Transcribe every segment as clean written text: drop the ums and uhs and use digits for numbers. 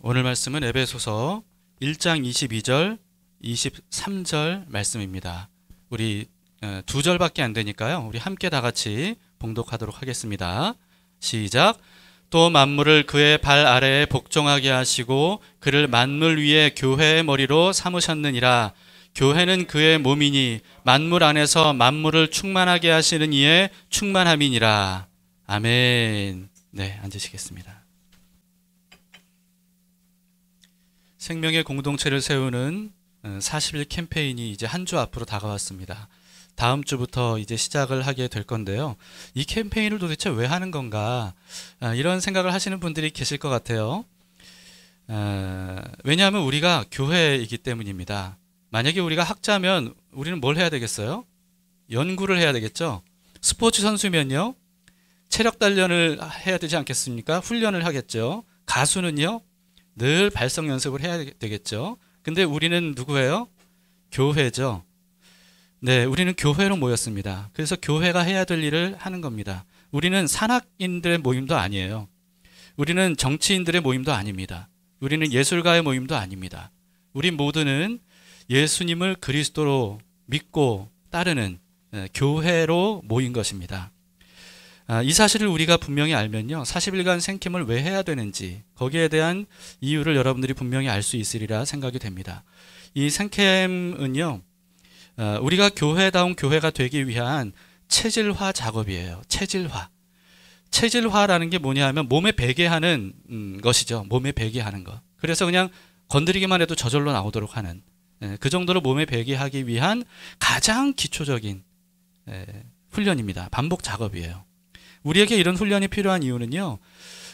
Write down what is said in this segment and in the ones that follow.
오늘 말씀은 에베소서 1장 22절, 23절 말씀입니다. 우리 두 절밖에 안 되니까요. 우리 함께 다 같이 봉독하도록 하겠습니다. 시작. 또 만물을 그의 발 아래에 복종하게 하시고 그를 만물 위에 교회의 머리로 삼으셨느니라. 교회는 그의 몸이니 만물 안에서 만물을 충만하게 하시는 이의 충만함이니라. 아멘. 네, 앉으시겠습니다. 생명의 공동체를 세우는 40일 캠페인이 이제 한 주 앞으로 다가왔습니다. 다음 주부터 이제 시작을 하게 될 건데요. 이 캠페인을 도대체 왜 하는 건가? 이런 생각을 하시는 분들이 계실 것 같아요. 왜냐하면 우리가 교회이기 때문입니다. 만약에 우리가 학자면 우리는 뭘 해야 되겠어요? 연구를 해야 되겠죠. 스포츠 선수면요, 체력 단련을 해야 되지 않겠습니까? 훈련을 하겠죠. 가수는요, 늘 발성 연습을 해야 되겠죠. 근데 우리는 누구예요? 교회죠. 네, 우리는 교회로 모였습니다. 그래서 교회가 해야 될 일을 하는 겁니다. 우리는 산악인들의 모임도 아니에요. 우리는 정치인들의 모임도 아닙니다. 우리는 예술가의 모임도 아닙니다. 우리 모두는 예수님을 그리스도로 믿고 따르는 교회로 모인 것입니다. 이 사실을 우리가 분명히 알면요, 40일간 생캠을 왜 해야 되는지 거기에 대한 이유를 여러분들이 분명히 알 수 있으리라 생각이 됩니다. 이 생캠은요, 우리가 교회다운 교회가 되기 위한 체질화 작업이에요. 체질화라는 게 뭐냐 하면 몸에 배게 하는 것이죠. 몸에 배게 하는 것. 그래서 그냥 건드리기만 해도 저절로 나오도록 하는, 그 정도로 몸에 배게 하기 위한 가장 기초적인 훈련입니다. 반복 작업이에요. 우리에게 이런 훈련이 필요한 이유는요,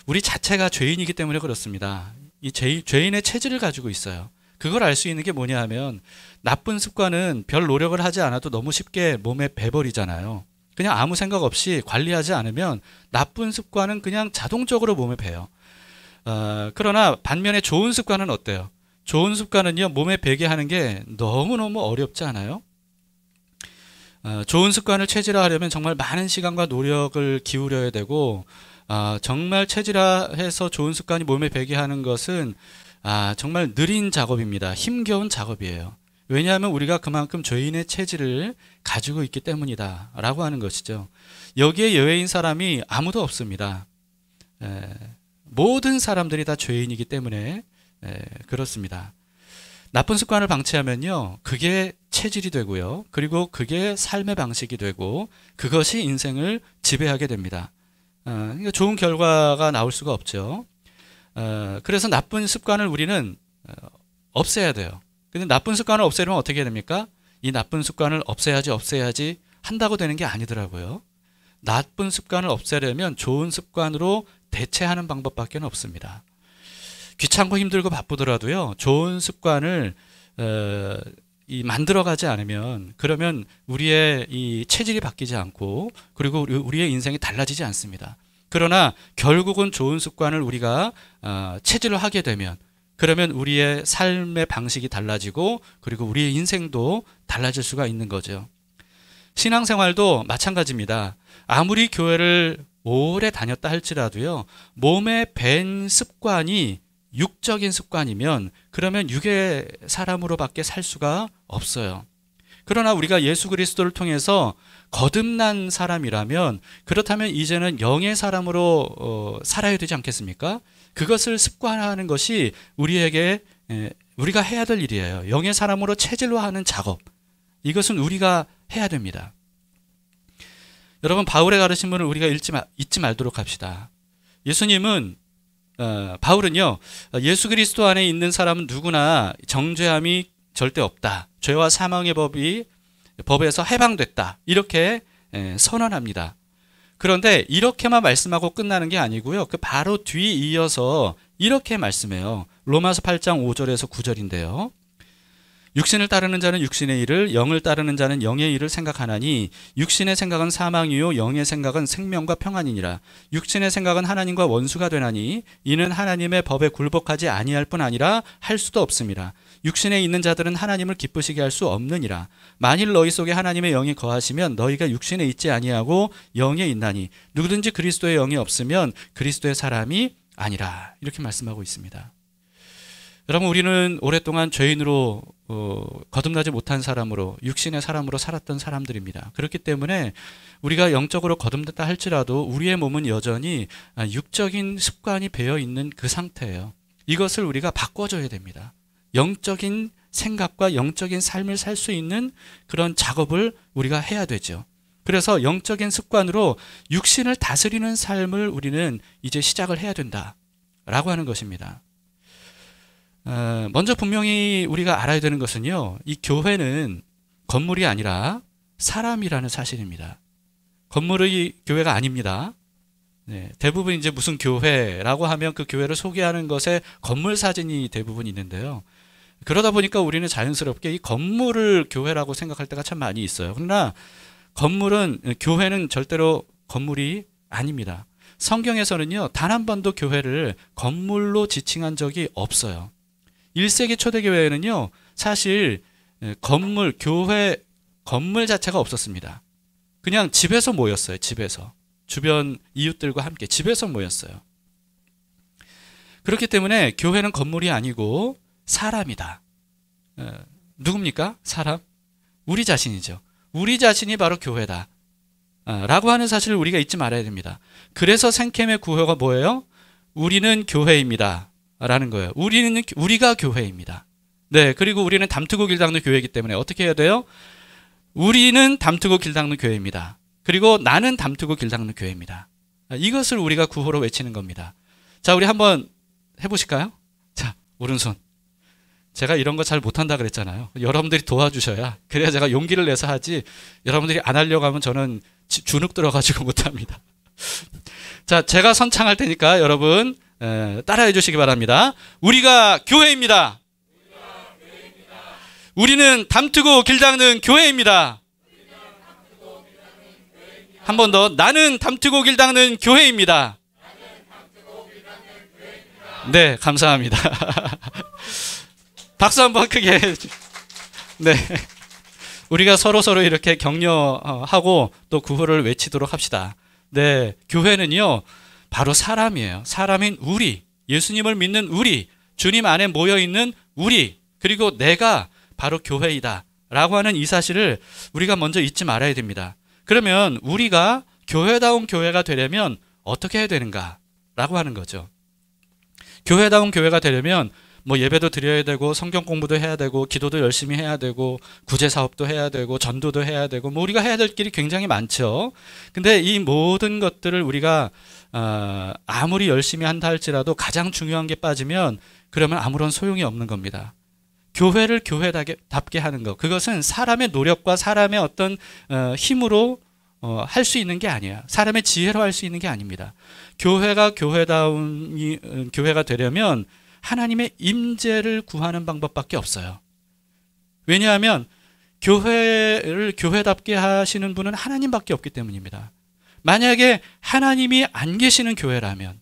우리 자체가 죄인이기 때문에 그렇습니다. 이 죄인의 체질을 가지고 있어요. 그걸 알 수 있는 게 뭐냐 하면, 나쁜 습관은 별 노력을 하지 않아도 너무 쉽게 몸에 배버리잖아요. 그냥 아무 생각 없이 관리하지 않으면 나쁜 습관은 그냥 자동적으로 몸에 배요. 그러나 반면에 좋은 습관은 어때요? 좋은 습관은요, 몸에 배게 하는 게 너무너무 어렵지 않아요? 좋은 습관을 체질화하려면 정말 많은 시간과 노력을 기울여야 되고, 정말 체질화해서 좋은 습관이 몸에 배게 하는 것은 정말 느린 작업입니다. 힘겨운 작업이에요. 왜냐하면 우리가 그만큼 죄인의 체질을 가지고 있기 때문이다 라고 하는 것이죠. 여기에 예외인 사람이 아무도 없습니다. 모든 사람들이 다 죄인이기 때문에 그렇습니다. 나쁜 습관을 방치하면요, 그게 체질이 되고요, 그리고 그게 삶의 방식이 되고, 그것이 인생을 지배하게 됩니다. 그러니까 좋은 결과가 나올 수가 없죠. 그래서 나쁜 습관을 우리는 없애야 돼요. 근데 나쁜 습관을 없애려면 어떻게 해야 됩니까? 이 나쁜 습관을 없애야지 한다고 되는 게 아니더라고요. 나쁜 습관을 없애려면 좋은 습관으로 대체하는 방법밖에 없습니다. 귀찮고 힘들고 바쁘더라도요, 좋은 습관을 만들어가지 않으면, 그러면 우리의 이 체질이 바뀌지 않고, 그리고 우리의 인생이 달라지지 않습니다. 그러나 결국은 좋은 습관을 우리가 체질로 하게 되면, 그러면 우리의 삶의 방식이 달라지고, 그리고 우리의 인생도 달라질 수가 있는 거죠. 신앙생활도 마찬가지입니다. 아무리 교회를 오래 다녔다 할지라도요, 몸에 밴 습관이 육적인 습관이면 그러면 육의 사람으로밖에 살 수가 없어요. 그러나 우리가 예수 그리스도를 통해서 거듭난 사람이라면, 그렇다면 이제는 영의 사람으로 살아야 되지 않겠습니까? 그것을 습관화하는 것이 우리가 해야 될 일이에요. 영의 사람으로 체질화하는 작업, 이것은 우리가 해야 됩니다. 여러분, 바울의 가르침을 우리가 잊지 말도록 합시다. 바울은요, 예수 그리스도 안에 있는 사람은 누구나 정죄함이 절대 없다, 죄와 사망의 법에서 해방됐다, 이렇게 선언합니다. 그런데 이렇게만 말씀하고 끝나는 게 아니고요, 그 바로 뒤에 이어서 이렇게 말씀해요. 로마서 8장 5절에서 9절인데요. 육신을 따르는 자는 육신의 일을, 영을 따르는 자는 영의 일을 생각하나니 육신의 생각은 사망이요 영의 생각은 생명과 평안이니라. 육신의 생각은 하나님과 원수가 되나니 이는 하나님의 법에 굴복하지 아니할 뿐 아니라 할 수도 없음이라. 육신에 있는 자들은 하나님을 기쁘시게 할 수 없느니라. 만일 너희 속에 하나님의 영이 거하시면 너희가 육신에 있지 아니하고 영에 있나니 누구든지 그리스도의 영이 없으면 그리스도의 사람이 아니라. 이렇게 말씀하고 있습니다. 여러분, 우리는 오랫동안 죄인으로 거듭나지 못한 사람으로, 육신의 사람으로 살았던 사람들입니다. 그렇기 때문에 우리가 영적으로 거듭났다 할지라도 우리의 몸은 여전히 육적인 습관이 배어 있는 그 상태예요. 이것을 우리가 바꿔줘야 됩니다. 영적인 생각과 영적인 삶을 살 수 있는 그런 작업을 우리가 해야 되죠. 그래서 영적인 습관으로 육신을 다스리는 삶을 우리는 이제 시작을 해야 된다라고 하는 것입니다. 먼저 분명히 우리가 알아야 되는 것은요, 이 교회는 건물이 아니라 사람이라는 사실입니다. 건물의 교회가 아닙니다. 네, 대부분 이제 무슨 교회라고 하면 그 교회를 소개하는 것에 건물 사진이 대부분 있는데요. 그러다 보니까 우리는 자연스럽게 이 건물을 교회라고 생각할 때가 참 많이 있어요. 그러나 교회는 절대로 건물이 아닙니다. 성경에서는요, 단 한 번도 교회를 건물로 지칭한 적이 없어요. 1세기 초대교회에는요, 사실 교회 건물 자체가 없었습니다. 그냥 집에서 모였어요. 집에서. 주변 이웃들과 함께 집에서 모였어요. 그렇기 때문에 교회는 건물이 아니고 사람이다. 누굽니까? 사람? 우리 자신이죠. 우리 자신이 바로 교회다. 라고 하는 사실을 우리가 잊지 말아야 됩니다. 그래서 생캠의 구호가 뭐예요? 우리는 교회입니다. 라는 거예요. 우리가 교회입니다. 네, 그리고 우리는 담트고 길 닦는 교회이기 때문에 어떻게 해야 돼요? 우리는 담트고 길 닦는 교회입니다. 그리고 나는 담트고 길 닦는 교회입니다. 이것을 우리가 구호로 외치는 겁니다. 자, 우리 한번 해보실까요? 자, 오른손. 제가 이런 거 잘 못한다 그랬잖아요. 여러분들이 도와주셔야, 그래야 제가 용기를 내서 하지, 여러분들이 안 하려고 하면 저는 주눅 들어가지고 못합니다. 자, 제가 선창할 테니까 여러분 따라해 주시기 바랍니다. 우리가 교회입니다. 우리는 담트고 길 닦는 교회입니다. 한 번 더. 나는 담트고 길 닦는 교회입니다. 네, 감사합니다. 박수 한번 크게. 네, 우리가 서로 이렇게 격려하고 또 구호를 외치도록 합시다. 네, 교회는요 바로 사람이에요. 사람인 우리, 예수님을 믿는 우리, 주님 안에 모여있는 우리, 그리고 내가 바로 교회이다 라고 하는 이 사실을 우리가 먼저 잊지 말아야 됩니다. 그러면 우리가 교회다운 교회가 되려면 어떻게 해야 되는가 라고 하는 거죠. 교회다운 교회가 되려면 뭐 예배도 드려야 되고, 성경 공부도 해야 되고, 기도도 열심히 해야 되고, 구제 사업도 해야 되고, 전도도 해야 되고, 뭐 우리가 해야 될 길이 굉장히 많죠. 근데 이 모든 것들을 우리가 아무리 열심히 한다 할지라도 가장 중요한 게 빠지면 그러면 아무런 소용이 없는 겁니다. 교회를 교회답게 하는 것, 그것은 사람의 노력과 사람의 어떤 힘으로 할 수 있는 게 아니에요. 사람의 지혜로 할 수 있는 게 아닙니다. 교회가 교회다운 교회가 되려면 하나님의 임재를 구하는 방법밖에 없어요. 왜냐하면 교회를 교회답게 하시는 분은 하나님밖에 없기 때문입니다. 만약에 하나님이 안 계시는 교회라면,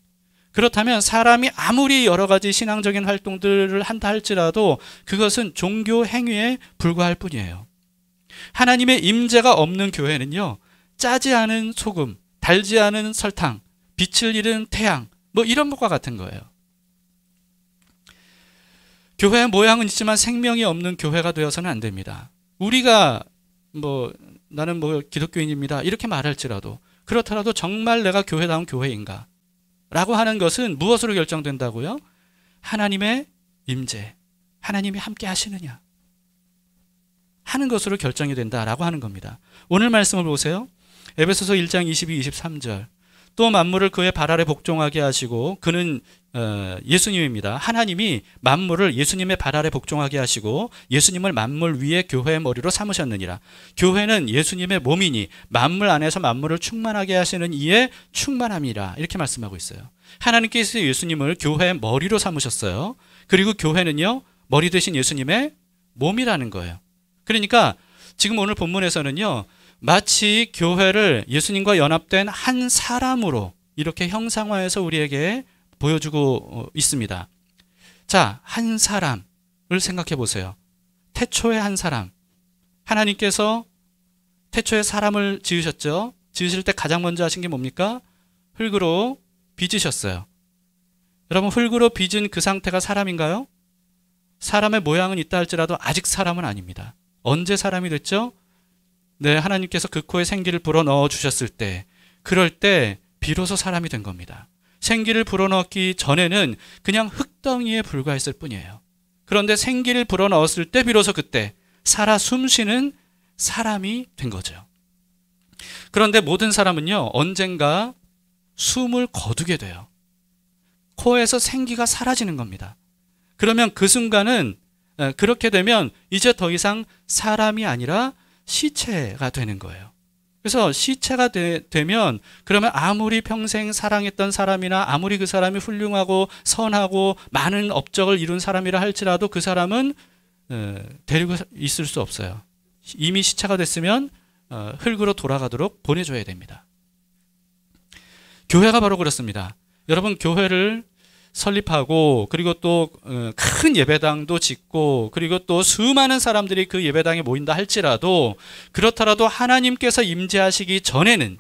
그렇다면 사람이 아무리 여러 가지 신앙적인 활동들을 한다 할지라도 그것은 종교 행위에 불과할 뿐이에요. 하나님의 임재가 없는 교회는요, 짜지 않은 소금, 달지 않은 설탕, 빛을 잃은 태양, 뭐 이런 것과 같은 거예요. 교회의 모양은 있지만 생명이 없는 교회가 되어서는 안 됩니다. 우리가 나는 기독교인입니다 이렇게 말할지라도, 그렇더라도 정말 내가 교회다운 교회인가 라고 하는 것은 무엇으로 결정된다고요? 하나님의 임재, 하나님이 함께 하시느냐 하는 것으로 결정이 된다라고 하는 겁니다. 오늘 말씀을 보세요. 에베소서 1장 22, 23절. 또 만물을 그의 발 아래 복종하게 하시고, 그는 예수님입니다. 하나님이 만물을 예수님의 발 아래 복종하게 하시고 예수님을 만물 위에 교회의 머리로 삼으셨느니라. 교회는 예수님의 몸이니 만물 안에서 만물을 충만하게 하시는 이의 충만함이라, 이렇게 말씀하고 있어요. 하나님께서 예수님을 교회의 머리로 삼으셨어요. 그리고 교회는요, 머리 되신 예수님의 몸이라는 거예요. 그러니까 지금 오늘 본문에서는요, 마치 교회를 예수님과 연합된 한 사람으로 이렇게 형상화해서 우리에게 보여주고 있습니다. 자, 한 사람을 생각해 보세요. 태초에 한 사람. 하나님께서 태초에 사람을 지으셨죠. 지으실 때 가장 먼저 하신 게 뭡니까? 흙으로 빚으셨어요. 여러분, 흙으로 빚은 그 상태가 사람인가요? 사람의 모양은 있다 할지라도 아직 사람은 아닙니다. 언제 사람이 됐죠? 네, 하나님께서 그 코에 생기를 불어넣어 주셨을 때, 그럴 때 비로소 사람이 된 겁니다. 생기를 불어넣기 전에는 그냥 흙덩이에 불과했을 뿐이에요. 그런데 생기를 불어넣었을 때 비로소 그때 살아 숨쉬는 사람이 된 거죠. 그런데 모든 사람은요, 언젠가 숨을 거두게 돼요. 코에서 생기가 사라지는 겁니다. 그러면 그 순간은, 그렇게 되면 이제 더 이상 사람이 아니라 시체가 되는 거예요. 그래서 시체가 되면 그러면 아무리 평생 사랑했던 사람이나 아무리 그 사람이 훌륭하고 선하고 많은 업적을 이룬 사람이라 할지라도 그 사람은 데리고 있을 수 없어요. 이미 시체가 됐으면 흙으로 돌아가도록 보내줘야 됩니다. 교회가 바로 그렇습니다. 여러분, 교회를 설립하고 그리고 또 큰 예배당도 짓고 그리고 또 수많은 사람들이 그 예배당에 모인다 할지라도 그렇더라도 하나님께서 임재하시기 전에는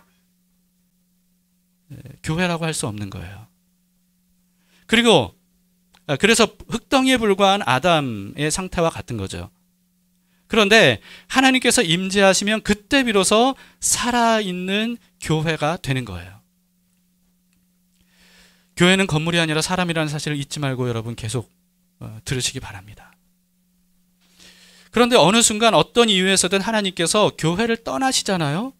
교회라고 할 수 없는 거예요. 그리고 그래서 흙덩이에 불과한 아담의 상태와 같은 거죠. 그런데 하나님께서 임재하시면 그때 비로소 살아있는 교회가 되는 거예요. 교회는 건물이 아니라 사람이라는 사실을 잊지 말고 여러분 계속 들으시기 바랍니다. 그런데 어느 순간 어떤 이유에서든 하나님께서 교회를 떠나시잖아요.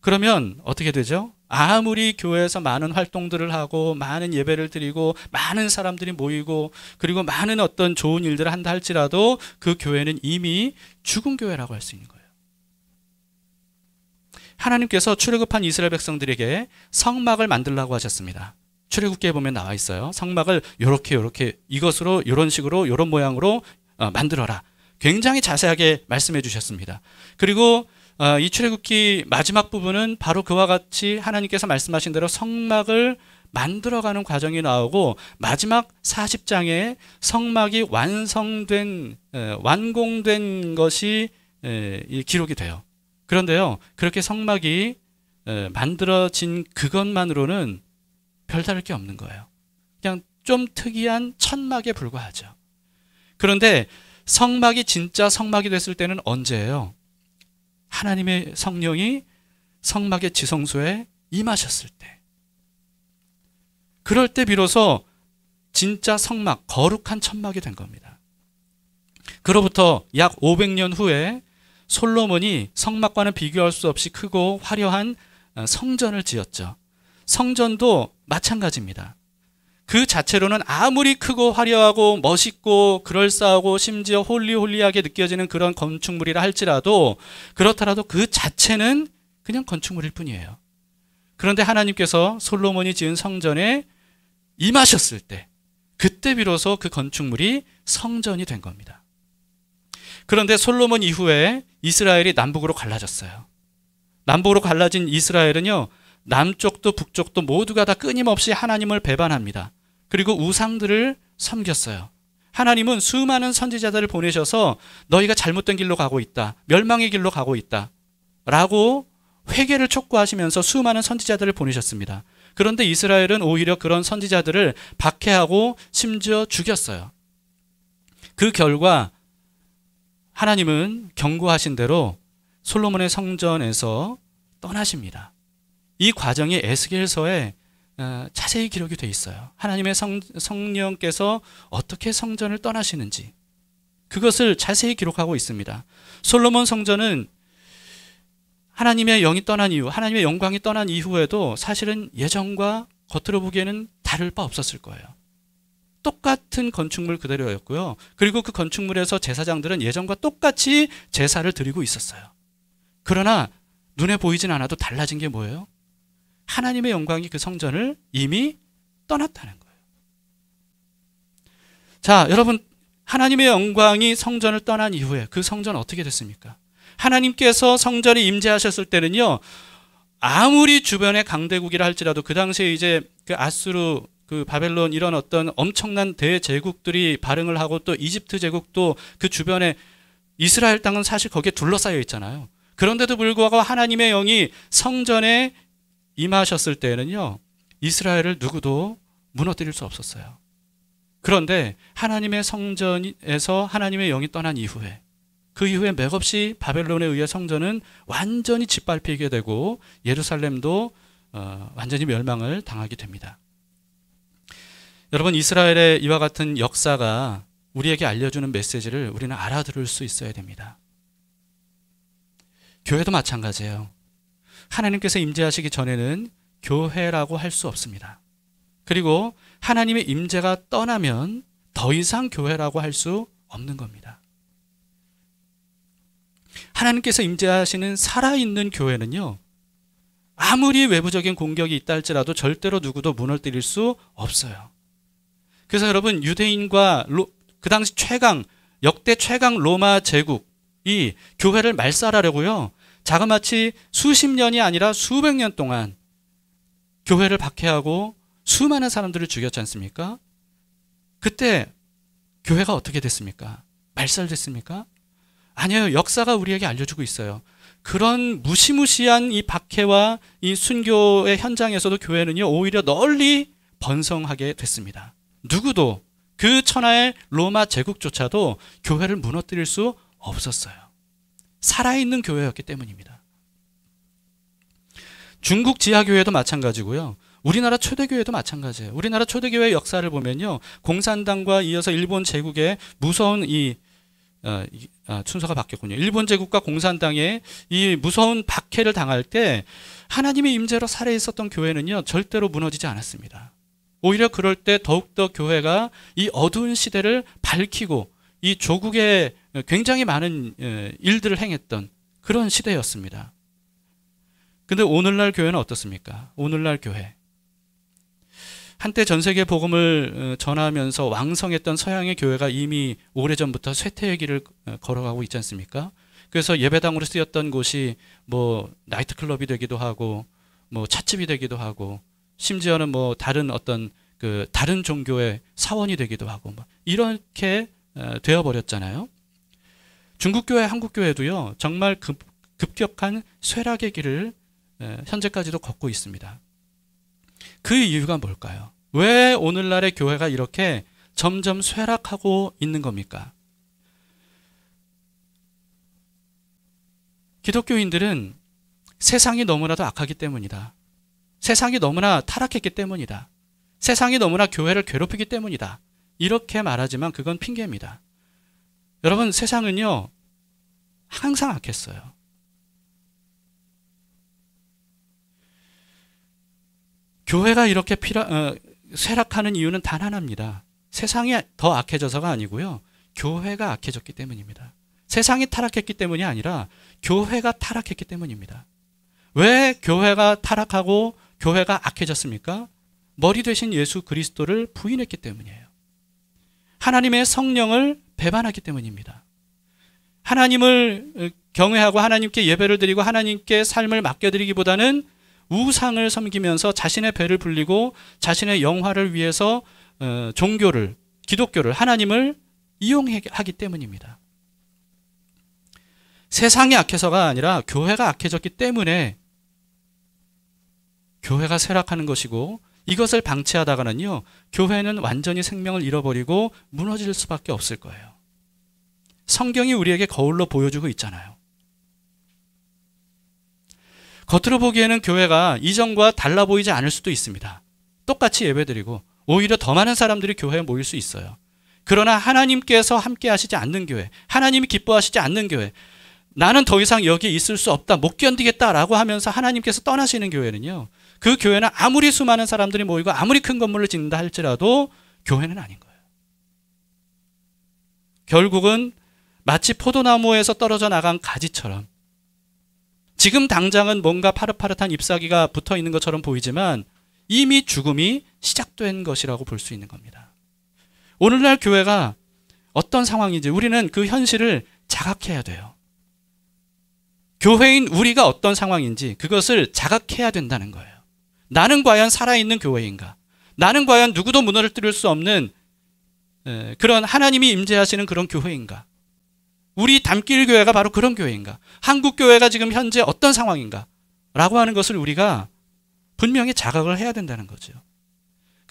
그러면 어떻게 되죠? 아무리 교회에서 많은 활동들을 하고 많은 예배를 드리고 많은 사람들이 모이고 그리고 많은 어떤 좋은 일들을 한다 할지라도 그 교회는 이미 죽은 교회라고 할 수 있는 거예요. 하나님께서 출애굽한 이스라엘 백성들에게 성막을 만들라고 하셨습니다. 출애굽기에 보면 나와 있어요. 성막을 요렇게 이것으로 이런 식으로 이런 모양으로 만들어라. 굉장히 자세하게 말씀해 주셨습니다. 그리고 이 출애굽기 마지막 부분은 바로 그와 같이 하나님께서 말씀하신 대로 성막을 만들어가는 과정이 나오고 마지막 40장에 성막이 완공된 것이 기록이 돼요. 그런데요, 그렇게 성막이 만들어진 그것만으로는 별다를 게 없는 거예요. 그냥 좀 특이한 천막에 불과하죠. 그런데 성막이 진짜 성막이 됐을 때는 언제예요? 하나님의 성령이 성막의 지성소에 임하셨을 때. 그럴 때 비로소 진짜 성막, 거룩한 천막이 된 겁니다. 그로부터 약 500년 후에 솔로몬이 성막과는 비교할 수 없이 크고 화려한 성전을 지었죠. 성전도 마찬가지입니다. 그 자체로는 아무리 크고 화려하고 멋있고 그럴싸하고 심지어 홀리홀리하게 느껴지는 그런 건축물이라 할지라도 그렇더라도 그 자체는 그냥 건축물일 뿐이에요. 그런데 하나님께서 솔로몬이 지은 성전에 임하셨을 때 그때 비로소 그 건축물이 성전이 된 겁니다. 그런데 솔로몬 이후에 이스라엘이 남북으로 갈라졌어요. 남북으로 갈라진 이스라엘은요, 남쪽도 북쪽도 모두가 다 끊임없이 하나님을 배반합니다. 그리고 우상들을 섬겼어요. 하나님은 수많은 선지자들을 보내셔서 너희가 잘못된 길로 가고 있다, 멸망의 길로 가고 있다 라고 회개를 촉구하시면서 수많은 선지자들을 보내셨습니다. 그런데 이스라엘은 오히려 그런 선지자들을 박해하고 심지어 죽였어요. 그 결과 하나님은 경고하신 대로 솔로몬의 성전에서 떠나십니다. 이 과정이 에스겔서에 자세히 기록이 되어 있어요. 하나님의 성령께서 어떻게 성전을 떠나시는지 그것을 자세히 기록하고 있습니다. 솔로몬 성전은 하나님의 영이 떠난 이후, 하나님의 영광이 떠난 이후에도 사실은 예전과 겉으로 보기에는 다를 바 없었을 거예요. 똑같은 건축물 그대로였고요. 그리고 그 건축물에서 제사장들은 예전과 똑같이 제사를 드리고 있었어요. 그러나 눈에 보이진 않아도 달라진 게 뭐예요? 하나님의 영광이 그 성전을 이미 떠났다는 거예요. 자, 여러분, 하나님의 영광이 성전을 떠난 이후에 그 성전 어떻게 됐습니까? 하나님께서 성전에 임재하셨을 때는요, 아무리 주변에 강대국이라 할지라도 그 당시에 이제 그 아수르, 그 바벨론 이런 어떤 엄청난 대제국들이 발흥을 하고 또 이집트 제국도 그 주변에 이스라엘 땅은 사실 거기에 둘러싸여 있잖아요. 그런데도 불구하고 하나님의 영이 성전에 임하셨을 때는요, 이스라엘을 누구도 무너뜨릴 수 없었어요. 그런데 하나님의 성전에서 하나님의 영이 떠난 이후에, 그 이후에 맥없이 바벨론에 의해 성전은 완전히 짓밟히게 되고 예루살렘도 완전히 멸망을 당하게 됩니다. 여러분, 이스라엘의 이와 같은 역사가 우리에게 알려주는 메시지를 우리는 알아들을 수 있어야 됩니다. 교회도 마찬가지예요. 하나님께서 임재하시기 전에는 교회라고 할 수 없습니다. 그리고 하나님의 임재가 떠나면 더 이상 교회라고 할 수 없는 겁니다. 하나님께서 임재하시는 살아있는 교회는요, 아무리 외부적인 공격이 있다 할지라도 절대로 누구도 무너뜨릴 수 없어요. 그래서 여러분, 유대인과 그 당시 역대 최강 로마 제국이 교회를 말살하려고요, 자그마치 수십 년이 아니라 수백 년 동안 교회를 박해하고 수많은 사람들을 죽였지 않습니까? 그때 교회가 어떻게 됐습니까? 말살됐습니까? 아니에요. 역사가 우리에게 알려주고 있어요. 그런 무시무시한 이 박해와 이 순교의 현장에서도 교회는요, 오히려 널리 번성하게 됐습니다. 누구도, 그 천하의 로마 제국조차도 교회를 무너뜨릴 수 없었어요. 살아있는 교회였기 때문입니다. 중국 지하교회도 마찬가지고요. 우리나라 초대교회도 마찬가지예요. 우리나라 초대교회의 역사를 보면요, 공산당과 이어서 일본 제국의 무서운 순서가 바뀌었군요. 일본 제국과 공산당의 이 무서운 박해를 당할 때 하나님의 임재로 살아있었던 교회는요, 절대로 무너지지 않았습니다. 오히려 그럴 때 더욱더 교회가 이 어두운 시대를 밝히고 이 조국에 굉장히 많은 일들을 행했던 그런 시대였습니다. 근데 오늘날 교회는 어떻습니까? 오늘날 교회, 한때 전 세계 복음을 전하면서 왕성했던 서양의 교회가 이미 오래전부터 쇠퇴의 길을 걸어가고 있지 않습니까? 그래서 예배당으로 쓰였던 곳이 뭐 나이트클럽이 되기도 하고, 뭐 찻집이 되기도 하고, 심지어는 뭐 다른 어떤 다른 종교의 사원이 되기도 하고, 뭐 이렇게 되어버렸잖아요. 중국교회, 한국교회도요, 정말 급격한 쇠락의 길을 현재까지도 걷고 있습니다. 그 이유가 뭘까요? 왜 오늘날의 교회가 이렇게 점점 쇠락하고 있는 겁니까? 기독교인들은 세상이 너무나도 악하기 때문이다. 세상이 너무나 타락했기 때문이다. 세상이 너무나 교회를 괴롭히기 때문이다. 이렇게 말하지만 그건 핑계입니다. 여러분, 세상은요, 항상 악했어요. 교회가 이렇게 쇠락하는 이유는 단 하나입니다. 세상이 더 악해져서가 아니고요, 교회가 악해졌기 때문입니다. 세상이 타락했기 때문이 아니라 교회가 타락했기 때문입니다. 왜 교회가 타락하고 교회가 악해졌습니까? 머리 되신 예수 그리스도를 부인했기 때문이에요. 하나님의 성령을 배반하기 때문입니다. 하나님을 경외하고 하나님께 예배를 드리고 하나님께 삶을 맡겨드리기보다는 우상을 섬기면서 자신의 배를 불리고 자신의 영화를 위해서 종교를, 기독교를, 하나님을 이용하기 때문입니다. 세상이 악해서가 아니라 교회가 악해졌기 때문에 교회가 쇠락하는 것이고, 이것을 방치하다가는요, 교회는 완전히 생명을 잃어버리고 무너질 수밖에 없을 거예요. 성경이 우리에게 거울로 보여주고 있잖아요. 겉으로 보기에는 교회가 이전과 달라 보이지 않을 수도 있습니다. 똑같이 예배드리고 오히려 더 많은 사람들이 교회에 모일 수 있어요. 그러나 하나님께서 함께 하시지 않는 교회, 하나님이 기뻐하시지 않는 교회, 나는 더 이상 여기에 있을 수 없다, 못 견디겠다라고 하면서 하나님께서 떠나시는 교회는요, 그 교회는 아무리 수많은 사람들이 모이고 아무리 큰 건물을 짓는다 할지라도 교회는 아닌 거예요. 결국은 마치 포도나무에서 떨어져 나간 가지처럼 지금 당장은 뭔가 파릇파릇한 잎사귀가 붙어 있는 것처럼 보이지만 이미 죽음이 시작된 것이라고 볼 수 있는 겁니다. 오늘날 교회가 어떤 상황인지 우리는 그 현실을 자각해야 돼요. 교회인 우리가 어떤 상황인지 그것을 자각해야 된다는 거예요. 나는 과연 살아있는 교회인가? 나는 과연 누구도 무너뜨릴 수 없는 그런 하나님이 임재하시는 그런 교회인가? 우리 담길 교회가 바로 그런 교회인가? 한국 교회가 지금 현재 어떤 상황인가? 라고 하는 것을 우리가 분명히 자각을 해야 된다는 거죠.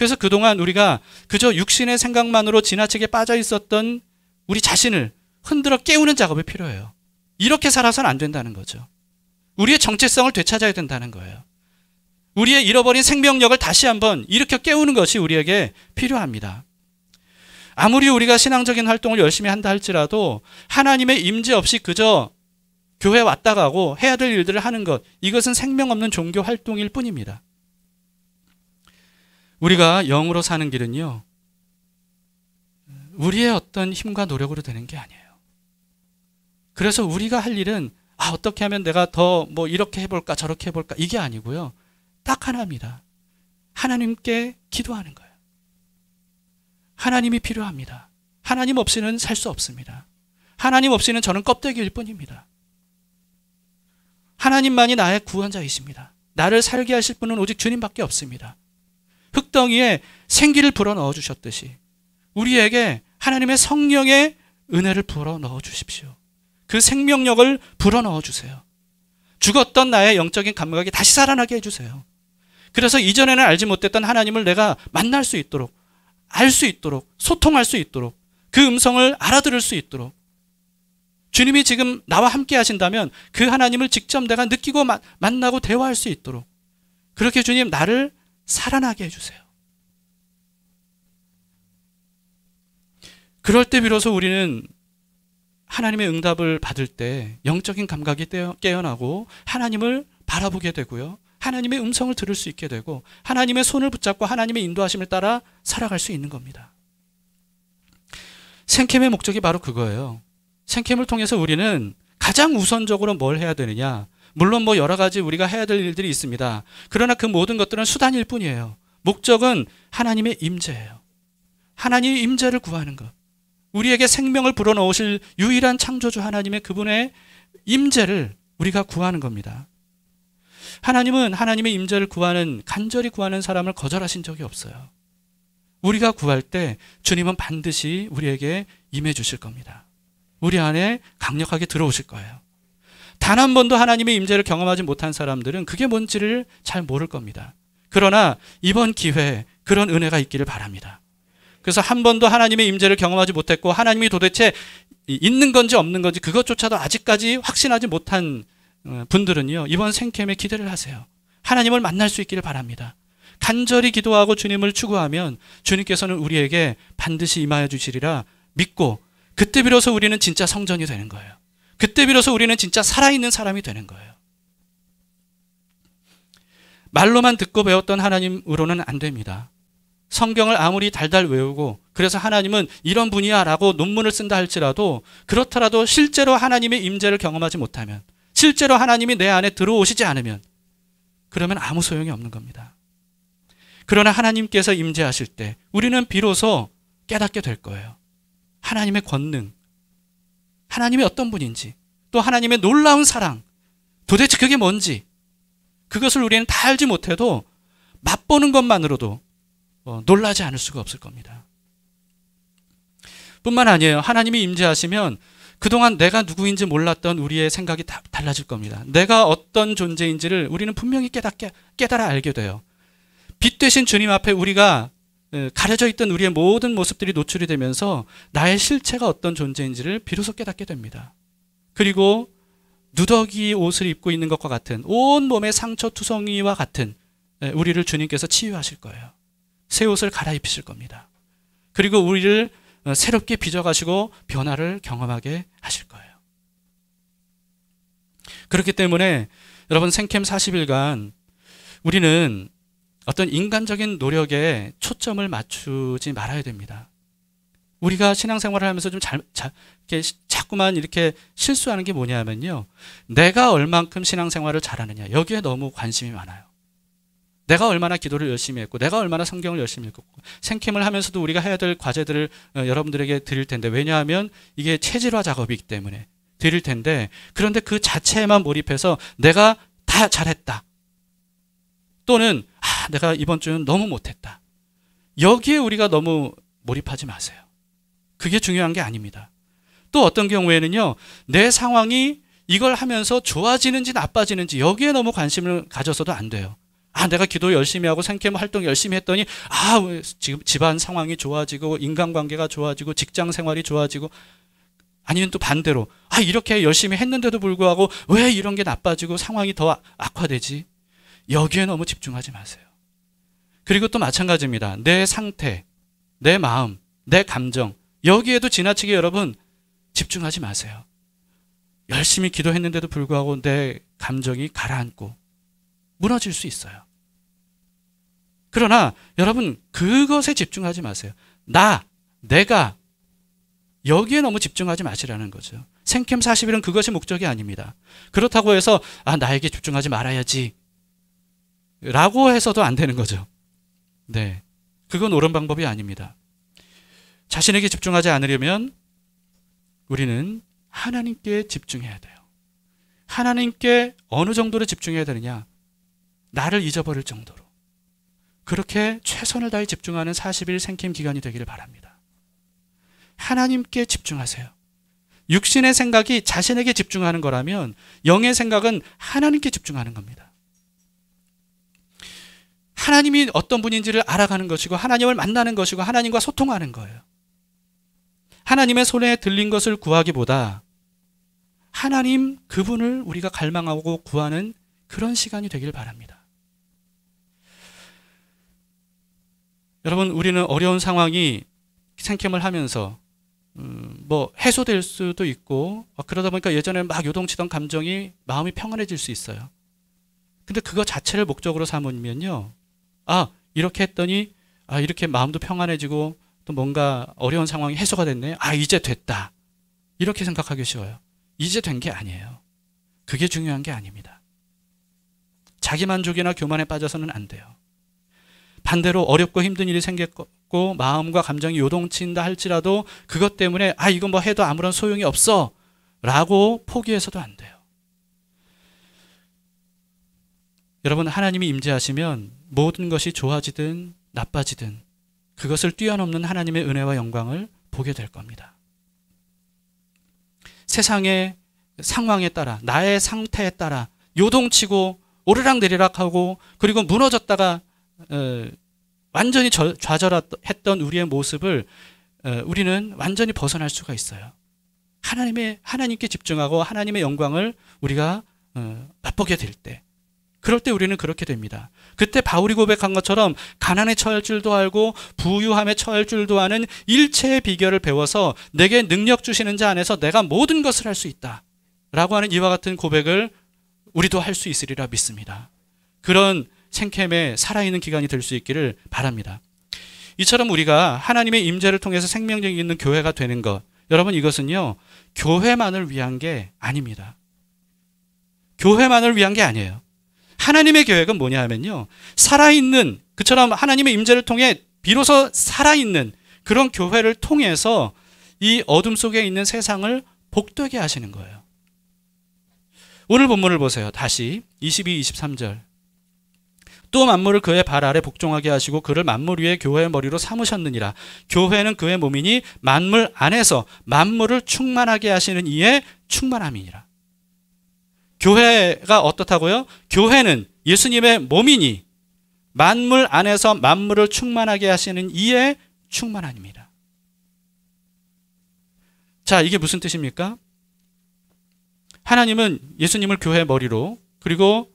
그래서 그동안 우리가 그저 육신의 생각만으로 지나치게 빠져 있었던 우리 자신을 흔들어 깨우는 작업이 필요해요. 이렇게 살아서는 안 된다는 거죠. 우리의 정체성을 되찾아야 된다는 거예요. 우리의 잃어버린 생명력을 다시 한번 일으켜 깨우는 것이 우리에게 필요합니다. 아무리 우리가 신앙적인 활동을 열심히 한다 할지라도 하나님의 임재 없이 그저 교회 왔다 가고 해야 될 일들을 하는 것, 이것은 생명 없는 종교 활동일 뿐입니다. 우리가 영으로 사는 길은요, 우리의 어떤 힘과 노력으로 되는 게 아니에요. 그래서 우리가 할 일은 어떻게 하면 내가 더 뭐 이렇게 해볼까 저렇게 해볼까 이게 아니고요. 딱 하나입니다. 하나님께 기도하는 거예요. 하나님이 필요합니다. 하나님 없이는 살 수 없습니다. 하나님 없이는 저는 껍데기일 뿐입니다. 하나님만이 나의 구원자이십니다. 나를 살게 하실 분은 오직 주님밖에 없습니다. 흙덩이에 생기를 불어넣어 주셨듯이 우리에게 하나님의 성령의 은혜를 불어넣어 주십시오. 그 생명력을 불어넣어 주세요. 죽었던 나의 영적인 감각이 다시 살아나게 해주세요. 그래서 이전에는 알지 못했던 하나님을 내가 만날 수 있도록, 알 수 있도록, 소통할 수 있도록, 그 음성을 알아들을 수 있도록, 주님이 지금 나와 함께 하신다면 그 하나님을 직접 내가 느끼고 만나고 대화할 수 있도록, 그렇게 주님 나를 살아나게 해주세요. 그럴 때 비로소 우리는 하나님의 응답을 받을 때 영적인 감각이 깨어나고 하나님을 바라보게 되고요. 하나님의 음성을 들을 수 있게 되고 하나님의 손을 붙잡고 하나님의 인도하심을 따라 살아갈 수 있는 겁니다. 생캠의 목적이 바로 그거예요. 생캠을 통해서 우리는 가장 우선적으로 뭘 해야 되느냐. 물론 뭐 여러 가지 우리가 해야 될 일들이 있습니다. 그러나 그 모든 것들은 수단일 뿐이에요. 목적은 하나님의 임재예요. 하나님의 임재를 구하는 것. 우리에게 생명을 불어넣으실 유일한 창조주 하나님의 그분의 임재를 우리가 구하는 겁니다. 하나님은 하나님의 임재를 간절히 구하는 사람을 거절하신 적이 없어요. 우리가 구할 때 주님은 반드시 우리에게 임해 주실 겁니다. 우리 안에 강력하게 들어오실 거예요. 단 한 번도 하나님의 임재를 경험하지 못한 사람들은 그게 뭔지를 잘 모를 겁니다. 그러나 이번 기회에 그런 은혜가 있기를 바랍니다. 그래서 한 번도 하나님의 임재를 경험하지 못했고 하나님이 도대체 있는 건지 없는 건지 그것조차도 아직까지 확신하지 못한 분들은요, 이번 생캠에 기대를 하세요. 하나님을 만날 수 있기를 바랍니다. 간절히 기도하고 주님을 추구하면 주님께서는 우리에게 반드시 임하여 주시리라 믿고, 그때 비로소 우리는 진짜 성전이 되는 거예요. 그때 비로소 우리는 진짜 살아있는 사람이 되는 거예요. 말로만 듣고 배웠던 하나님으로는 안 됩니다. 성경을 아무리 달달 외우고 그래서 하나님은 이런 분이야 라고 논문을 쓴다 할지라도, 그렇더라도 실제로 하나님의 임재를 경험하지 못하면, 실제로 하나님이 내 안에 들어오시지 않으면 그러면 아무 소용이 없는 겁니다. 그러나 하나님께서 임재하실 때 우리는 비로소 깨닫게 될 거예요. 하나님의 권능, 하나님이 어떤 분인지, 또 하나님의 놀라운 사랑, 도대체 그게 뭔지, 그것을 우리는 다 알지 못해도 맛보는 것만으로도 놀라지 않을 수가 없을 겁니다. 뿐만 아니에요. 하나님이 임재하시면 그동안 내가 누구인지 몰랐던 우리의 생각이 다 달라질 겁니다. 내가 어떤 존재인지를 우리는 분명히 깨달아 알게 돼요. 빛 되신 주님 앞에 우리가 가려져 있던 우리의 모든 모습들이 노출이 되면서 나의 실체가 어떤 존재인지를 비로소 깨닫게 됩니다. 그리고 누더기 옷을 입고 있는 것과 같은, 온 몸의 상처 투성이와 같은 우리를 주님께서 치유하실 거예요. 새 옷을 갈아입히실 겁니다. 그리고 우리를 새롭게 빚어가시고 변화를 경험하게 하실 거예요. 그렇기 때문에 여러분, 생캠 40일간 우리는 어떤 인간적인 노력에 초점을 맞추지 말아야 됩니다. 우리가 신앙생활을 하면서 좀 자꾸만 이렇게 실수하는 게 뭐냐면요, 내가 얼만큼 신앙생활을 잘하느냐, 여기에 너무 관심이 많아요. 내가 얼마나 기도를 열심히 했고, 내가 얼마나 성경을 열심히 읽었고, 생캠을 하면서도 우리가 해야 될 과제들을 여러분들에게 드릴 텐데, 왜냐하면 이게 체질화 작업이기 때문에 드릴 텐데, 그런데 그 자체에만 몰입해서 내가 다 잘했다, 또는 내가 이번 주는 너무 못했다, 여기에 우리가 너무 몰입하지 마세요. 그게 중요한 게 아닙니다. 또 어떤 경우에는요, 내 상황이 이걸 하면서 좋아지는지 나빠지는지 여기에 너무 관심을 가져서도 안 돼요. 내가 기도 열심히 하고 생캠 활동 열심히 했더니 지금 집안 상황이 좋아지고 인간관계가 좋아지고 직장 생활이 좋아지고, 아니면 또 반대로 이렇게 열심히 했는데도 불구하고 왜 이런 게 나빠지고 상황이 더 악화되지? 여기에 너무 집중하지 마세요. 그리고 또 마찬가지입니다. 내 상태, 내 마음, 내 감정, 여기에도 지나치게 여러분 집중하지 마세요. 열심히 기도했는데도 불구하고 내 감정이 가라앉고 무너질 수 있어요. 그러나 여러분 그것에 집중하지 마세요. 내가 여기에 너무 집중하지 마시라는 거죠. 생캠 40일은 그것이 목적이 아닙니다. 그렇다고 해서 나에게 집중하지 말아야지 라고 해서도 안 되는 거죠. 네, 그건 옳은 방법이 아닙니다. 자신에게 집중하지 않으려면 우리는 하나님께 집중해야 돼요. 하나님께 어느 정도로 집중해야 되느냐? 나를 잊어버릴 정도로. 그렇게 최선을 다해 집중하는 40일 생캠 기간이 되기를 바랍니다. 하나님께 집중하세요. 육신의 생각이 자신에게 집중하는 거라면 영의 생각은 하나님께 집중하는 겁니다. 하나님이 어떤 분인지를 알아가는 것이고 하나님을 만나는 것이고 하나님과 소통하는 거예요. 하나님의 손에 들린 것을 구하기보다 하나님 그분을 우리가 갈망하고 구하는 그런 시간이 되길 바랍니다. 여러분, 우리는 어려운 상황이 생캠을 하면서 해소될 수도 있고 그러다 보니까 예전에 막 요동치던 감정이 마음이 평안해질 수 있어요. 근데 그거 자체를 목적으로 삼으면요, 이렇게 했더니 이렇게 마음도 평안해지고 또 뭔가 어려운 상황이 해소가 됐네, 이제 됐다, 이렇게 생각하기 쉬워요. 이제 된 게 아니에요. 그게 중요한 게 아닙니다. 자기만족이나 교만에 빠져서는 안 돼요. 반대로 어렵고 힘든 일이 생겼고 마음과 감정이 요동친다 할지라도 그것 때문에 이건 뭐 해도 아무런 소용이 없어 라고 포기해서도 안 돼요. 여러분, 하나님이 임재하시면 모든 것이 좋아지든 나빠지든 그것을 뛰어넘는 하나님의 은혜와 영광을 보게 될 겁니다. 세상의 상황에 따라, 나의 상태에 따라 요동치고 오르락내리락하고 그리고 무너졌다가 완전히 좌절했던 우리의 모습을 우리는 완전히 벗어날 수가 있어요. 하나님께 집중하고 하나님의 영광을 우리가 맛보게 될 때, 그럴 때 우리는 그렇게 됩니다. 그때 바울이 고백한 것처럼 가난에 처할 줄도 알고 부유함에 처할 줄도 아는 일체의 비결을 배워서 내게 능력 주시는 자 안에서 내가 모든 것을 할 수 있다 라고 하는 이와 같은 고백을 우리도 할 수 있으리라 믿습니다. 그런 생캠에 살아있는 기간이 될 수 있기를 바랍니다. 이처럼 우리가 하나님의 임재를 통해서 생명력이 있는 교회가 되는 것, 여러분 이것은요 교회만을 위한 게 아닙니다. 교회만을 위한 게 아니에요. 하나님의 계획은 뭐냐 하면요, 살아있는, 그처럼 하나님의 임재를 통해 비로소 살아있는 그런 교회를 통해서 이 어둠 속에 있는 세상을 복되게 하시는 거예요. 오늘 본문을 보세요. 다시 22, 23절. 또 만물을 그의 발 아래 복종하게 하시고 그를 만물 위에 교회의 머리로 삼으셨느니라. 교회는 그의 몸이니 만물 안에서 만물을 충만하게 하시는 이의 충만함이니라. 교회가 어떻다고요? 교회는 예수님의 몸이니 만물 안에서 만물을 충만하게 하시는 이의 충만함입니다. 자, 이게 무슨 뜻입니까? 하나님은 예수님을 교회의 머리로, 그리고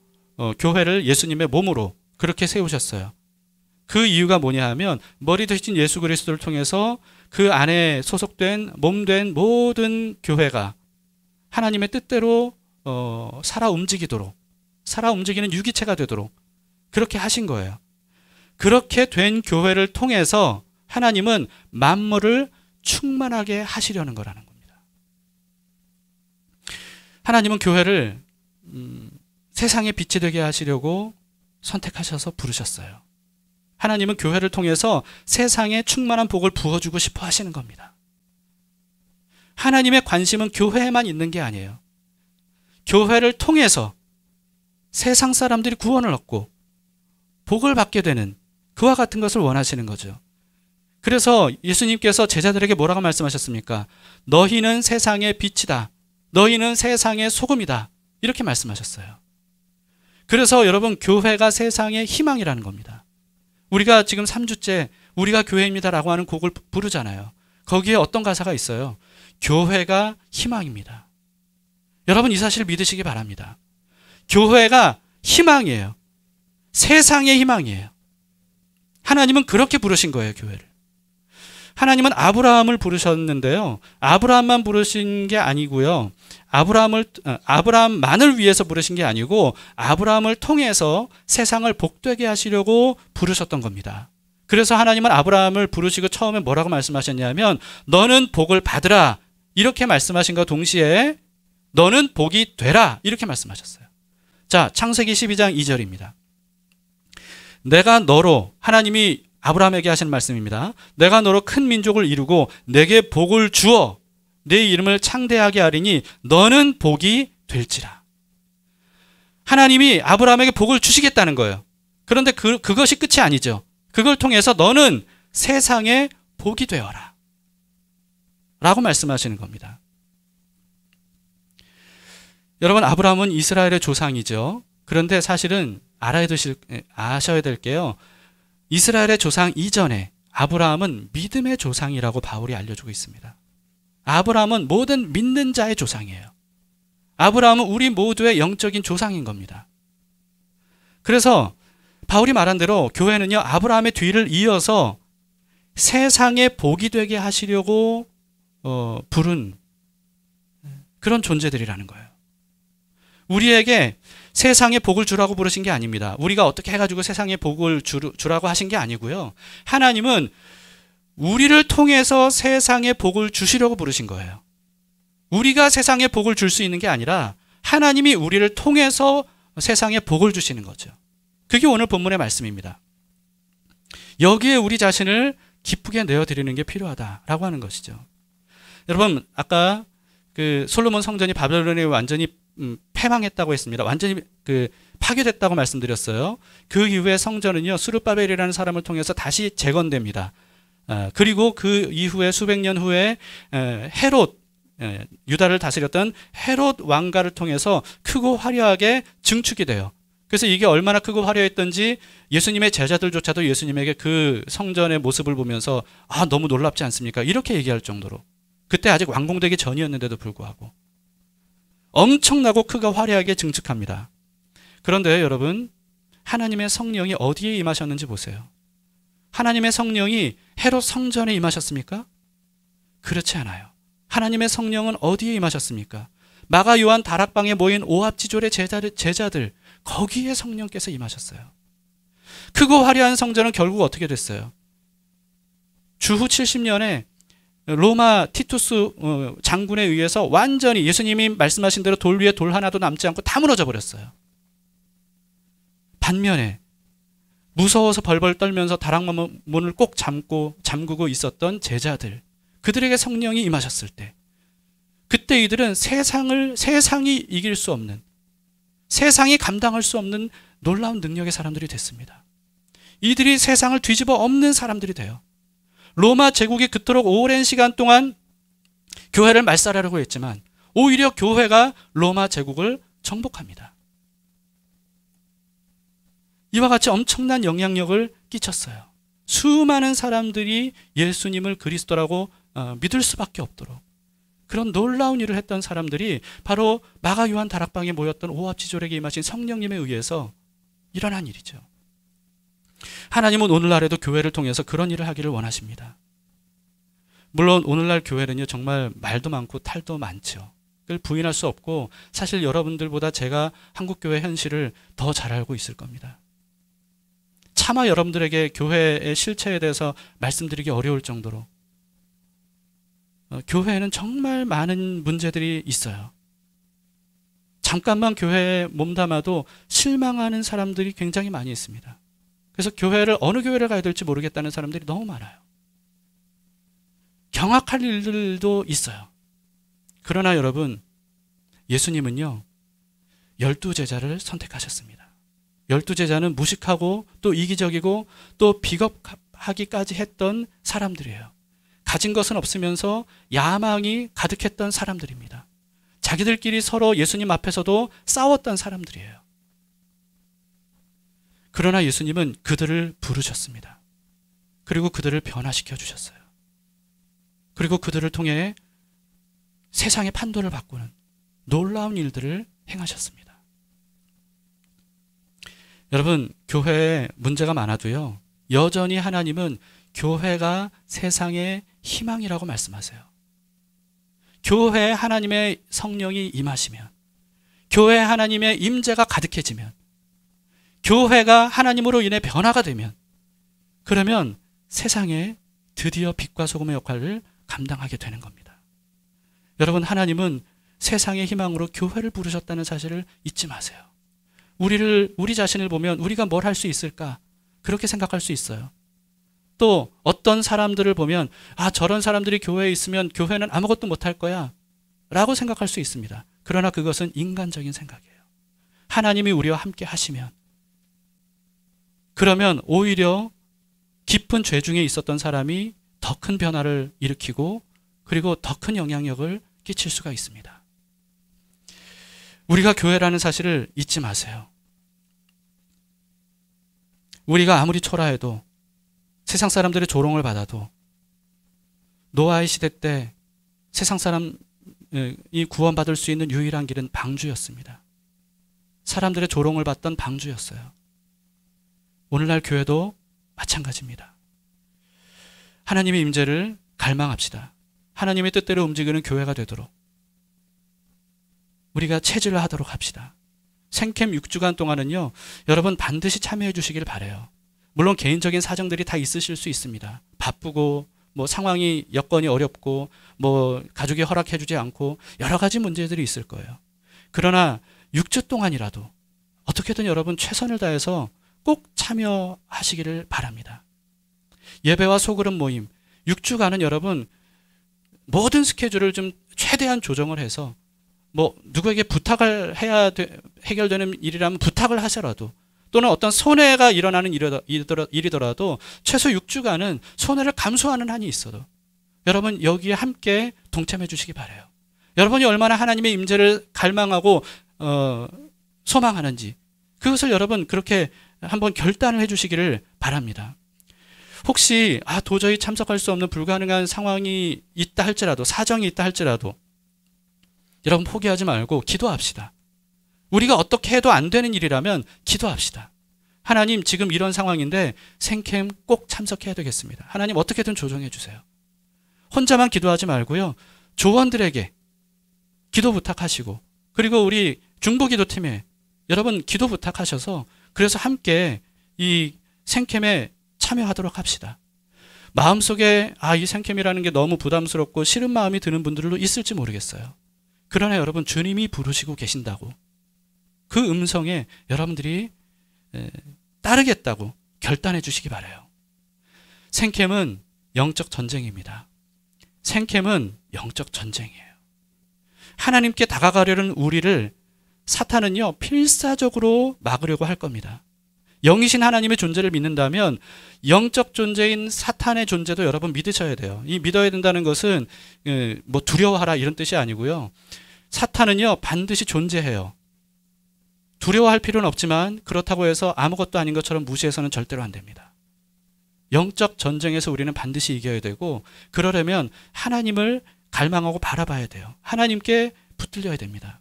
교회를 예수님의 몸으로 그렇게 세우셨어요. 그 이유가 뭐냐 하면 머리 되신 예수 그리스도를 통해서 그 안에 소속된 몸된 모든 교회가 하나님의 뜻대로 살아 움직이는 유기체가 되도록 그렇게 하신 거예요. 그렇게 된 교회를 통해서 하나님은 만물을 충만하게 하시려는 거라는 겁니다. 하나님은 교회를 세상의 빛이 되게 하시려고 선택하셔서 부르셨어요. 하나님은 교회를 통해서 세상에 충만한 복을 부어주고 싶어 하시는 겁니다. 하나님의 관심은 교회에만 있는 게 아니에요. 교회를 통해서 세상 사람들이 구원을 얻고 복을 받게 되는 그와 같은 것을 원하시는 거죠. 그래서 예수님께서 제자들에게 뭐라고 말씀하셨습니까? 너희는 세상의 빛이다. 너희는 세상의 소금이다. 이렇게 말씀하셨어요. 그래서 여러분, 교회가 세상의 희망이라는 겁니다. 우리가 지금 3주째 우리가 교회입니다라고 하는 곡을 부르잖아요. 거기에 어떤 가사가 있어요? 교회가 희망입니다. 여러분, 이 사실을 믿으시기 바랍니다. 교회가 희망이에요. 세상의 희망이에요. 하나님은 그렇게 부르신 거예요, 교회를. 하나님은 아브라함을 부르셨는데요. 아브라함만 부르신 게 아니고요. 아브라함만을 위해서 부르신 게 아니고 아브라함을 통해서 세상을 복되게 하시려고 부르셨던 겁니다. 그래서 하나님은 아브라함을 부르시고 처음에 뭐라고 말씀하셨냐면 너는 복을 받으라 이렇게 말씀하신 것 동시에 너는 복이 되라 이렇게 말씀하셨어요. 자, 창세기 12장 2절입니다. 내가 너로, 하나님이 아브라함에게 하시는 말씀입니다. 내가 너로 큰 민족을 이루고 내게 복을 주어 내 이름을 창대하게 하리니 너는 복이 될지라. 하나님이 아브라함에게 복을 주시겠다는 거예요. 그런데 그것이 끝이 아니죠. 그걸 통해서 너는 세상에 복이 되어라 라고 말씀하시는 겁니다. 여러분, 아브라함은 이스라엘의 조상이죠. 그런데 사실은 아셔야 될 게요. 이스라엘의 조상 이전에 아브라함은 믿음의 조상이라고 바울이 알려주고 있습니다. 아브라함은 모든 믿는 자의 조상이에요. 아브라함은 우리 모두의 영적인 조상인 겁니다. 그래서 바울이 말한 대로 교회는요, 아브라함의 뒤를 이어서 세상에 복이 되게 하시려고 부른 그런 존재들이라는 거예요. 우리에게 세상에 복을 주라고 부르신 게 아닙니다. 우리가 어떻게 해가지고 세상에 복을 주라고 하신 게 아니고요. 하나님은 우리를 통해서 세상에 복을 주시려고 부르신 거예요. 우리가 세상에 복을 줄 수 있는 게 아니라 하나님이 우리를 통해서 세상에 복을 주시는 거죠. 그게 오늘 본문의 말씀입니다. 여기에 우리 자신을 기쁘게 내어드리는 게 필요하다라고 하는 것이죠. 여러분, 아까 그 솔로몬 성전이 바벨론에 완전히 패망했다고 했습니다. 완전히 파괴됐다고 말씀드렸어요. 그 이후에 성전은요, 스룹바벨이라는 사람을 통해서 다시 재건됩니다. 그리고 그 이후에 수백 년 후에 헤롯, 유다를 다스렸던 헤롯 왕가를 통해서 크고 화려하게 증축이 돼요. 그래서 이게 얼마나 크고 화려했던지 예수님의 제자들조차도 예수님에게 그 성전의 모습을 보면서 너무 놀랍지 않습니까? 이렇게 얘기할 정도로. 그때 아직 완공되기 전이었는데도 불구하고 엄청나고 크고 화려하게 증축합니다. 그런데 여러분, 하나님의 성령이 어디에 임하셨는지 보세요. 하나님의 성령이 헤롯 성전에 임하셨습니까? 그렇지 않아요. 하나님의 성령은 어디에 임하셨습니까? 마가 요한 다락방에 모인 오합지졸의 제자들 거기에 성령께서 임하셨어요. 크고 화려한 성전은 결국 어떻게 됐어요? 주후 70년에 로마 티투스 장군에 의해서 완전히 예수님이 말씀하신 대로 돌 위에 돌 하나도 남지 않고 다 무너져 버렸어요. 반면에 무서워서 벌벌 떨면서 다락문을 꼭 잠그고 있었던 제자들, 그들에게 성령이 임하셨을 때, 그때 이들은 세상이 이길 수 없는, 세상이 감당할 수 없는 놀라운 능력의 사람들이 됐습니다. 이들이 세상을 뒤집어 엎는 사람들이 돼요. 로마 제국이 그토록 오랜 시간 동안 교회를 말살하려고 했지만 오히려 교회가 로마 제국을 정복합니다. 이와 같이 엄청난 영향력을 끼쳤어요. 수많은 사람들이 예수님을 그리스도라고 믿을 수밖에 없도록 그런 놀라운 일을 했던 사람들이 바로 마가 요한 다락방에 모였던 오합지졸에게 임하신 성령님에 의해서 일어난 일이죠. 하나님은 오늘날에도 교회를 통해서 그런 일을 하기를 원하십니다. 물론 오늘날 교회는요, 정말 말도 많고 탈도 많죠. 그걸 부인할 수 없고 사실 여러분들보다 제가 한국교회 현실을 더 잘 알고 있을 겁니다. 차마 여러분들에게 교회의 실체에 대해서 말씀드리기 어려울 정도로 교회에는 정말 많은 문제들이 있어요. 잠깐만 교회에 몸담아도 실망하는 사람들이 굉장히 많이 있습니다. 그래서 어느 교회를 가야 될지 모르겠다는 사람들이 너무 많아요. 경악할 일들도 있어요. 그러나 여러분, 예수님은요, 12제자를 선택하셨습니다. 12제자는 무식하고 또 이기적이고 또 비겁하기까지 했던 사람들이에요. 가진 것은 없으면서 야망이 가득했던 사람들입니다. 자기들끼리 서로 예수님 앞에서도 싸웠던 사람들이에요. 그러나 예수님은 그들을 부르셨습니다. 그리고 그들을 변화시켜 주셨어요. 그리고 그들을 통해 세상의 판도를 바꾸는 놀라운 일들을 행하셨습니다. 여러분, 교회에 문제가 많아도요, 여전히 하나님은 교회가 세상의 희망이라고 말씀하세요. 교회에 하나님의 성령이 임하시면, 교회에 하나님의 임재가 가득해지면, 교회가 하나님으로 인해 변화가 되면, 그러면 세상에 드디어 빛과 소금의 역할을 감당하게 되는 겁니다. 여러분, 하나님은 세상의 희망으로 교회를 부르셨다는 사실을 잊지 마세요. 우리 자신을 보면 우리가 뭘 할 수 있을까? 그렇게 생각할 수 있어요. 또 어떤 사람들을 보면 저런 사람들이 교회에 있으면 교회는 아무것도 못할 거야 라고 생각할 수 있습니다. 그러나 그것은 인간적인 생각이에요. 하나님이 우리와 함께 하시면, 그러면 오히려 깊은 죄 중에 있었던 사람이 더 큰 변화를 일으키고 그리고 더 큰 영향력을 끼칠 수가 있습니다. 우리가 교회라는 사실을 잊지 마세요. 우리가 아무리 초라해도, 세상 사람들의 조롱을 받아도, 노아의 시대 때 세상 사람이 구원받을 수 있는 유일한 길은 방주였습니다. 사람들의 조롱을 받던 방주였어요. 오늘날 교회도 마찬가지입니다. 하나님의 임재를 갈망합시다. 하나님의 뜻대로 움직이는 교회가 되도록 우리가 체질을 하도록 합시다. 생캠 6주간 동안은요, 여러분 반드시 참여해 주시길 바라요. 물론 개인적인 사정들이 다 있으실 수 있습니다. 바쁘고 상황이 여건이 어렵고 가족이 허락해 주지 않고 여러 가지 문제들이 있을 거예요. 그러나 6주 동안이라도 어떻게든 여러분 최선을 다해서 꼭 참여하시기를 바랍니다. 예배와 소그룹 모임 6주간은 여러분 모든 스케줄을 좀 최대한 조정을 해서 누구에게 부탁을 해야 해결되는 일이라면 부탁을 하셔라도, 또는 어떤 손해가 일어나는 일이더라도 최소 6주간은 손해를 감수하는 한이 있어도 여러분 여기에 함께 동참해 주시기 바라요. 여러분이 얼마나 하나님의 임재를 갈망하고 소망하는지 그것을 여러분 그렇게 한번 결단을 해 주시기를 바랍니다. 혹시 도저히 참석할 수 없는 불가능한 상황이 있다 할지라도, 사정이 있다 할지라도 여러분 포기하지 말고 기도합시다. 우리가 어떻게 해도 안 되는 일이라면 기도합시다. 하나님, 지금 이런 상황인데 생캠 꼭 참석해야 되겠습니다. 하나님 어떻게든 조정해 주세요. 혼자만 기도하지 말고요, 조원들에게 기도 부탁하시고, 그리고 우리 중보기도팀에 여러분 기도 부탁하셔서 그래서 함께 이 생캠에 참여하도록 합시다. 마음속에 이 생캠이라는 게 너무 부담스럽고 싫은 마음이 드는 분들도 있을지 모르겠어요. 그러나 여러분 주님이 부르시고 계신다고 그 음성에 여러분들이 따르겠다고 결단해 주시기 바라요. 생캠은 영적 전쟁입니다. 생캠은 영적 전쟁이에요. 하나님께 다가가려는 우리를 사탄은요 필사적으로 막으려고 할 겁니다. 영이신 하나님의 존재를 믿는다면 영적 존재인 사탄의 존재도 여러분 믿으셔야 돼요. 이 믿어야 된다는 것은 두려워하라 이런 뜻이 아니고요. 사탄은요 반드시 존재해요. 두려워할 필요는 없지만 그렇다고 해서 아무것도 아닌 것처럼 무시해서는 절대로 안 됩니다. 영적 전쟁에서 우리는 반드시 이겨야 되고, 그러려면 하나님을 갈망하고 바라봐야 돼요. 하나님께 붙들려야 됩니다.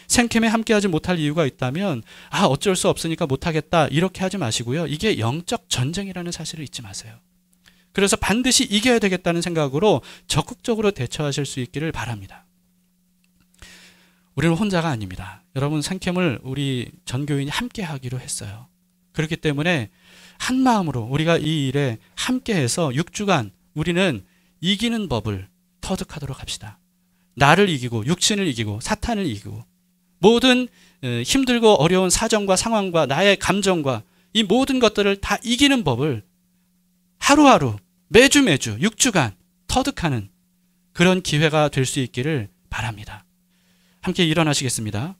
생캠에 함께하지 못할 이유가 있다면 어쩔 수 없으니까 못하겠다 이렇게 하지 마시고요. 이게 영적 전쟁이라는 사실을 잊지 마세요. 그래서 반드시 이겨야 되겠다는 생각으로 적극적으로 대처하실 수 있기를 바랍니다. 우리는 혼자가 아닙니다. 여러분 생캠을 우리 전교인이 함께하기로 했어요. 그렇기 때문에 한 마음으로 우리가 이 일에 함께해서 6주간 우리는 이기는 법을 터득하도록 합시다. 나를 이기고 육신을 이기고 사탄을 이기고 모든 힘들고 어려운 사정과 상황과 나의 감정과 이 모든 것들을 다 이기는 법을 하루하루 매주 6주간 터득하는 그런 기회가 될 수 있기를 바랍니다. 함께 일어나시겠습니다.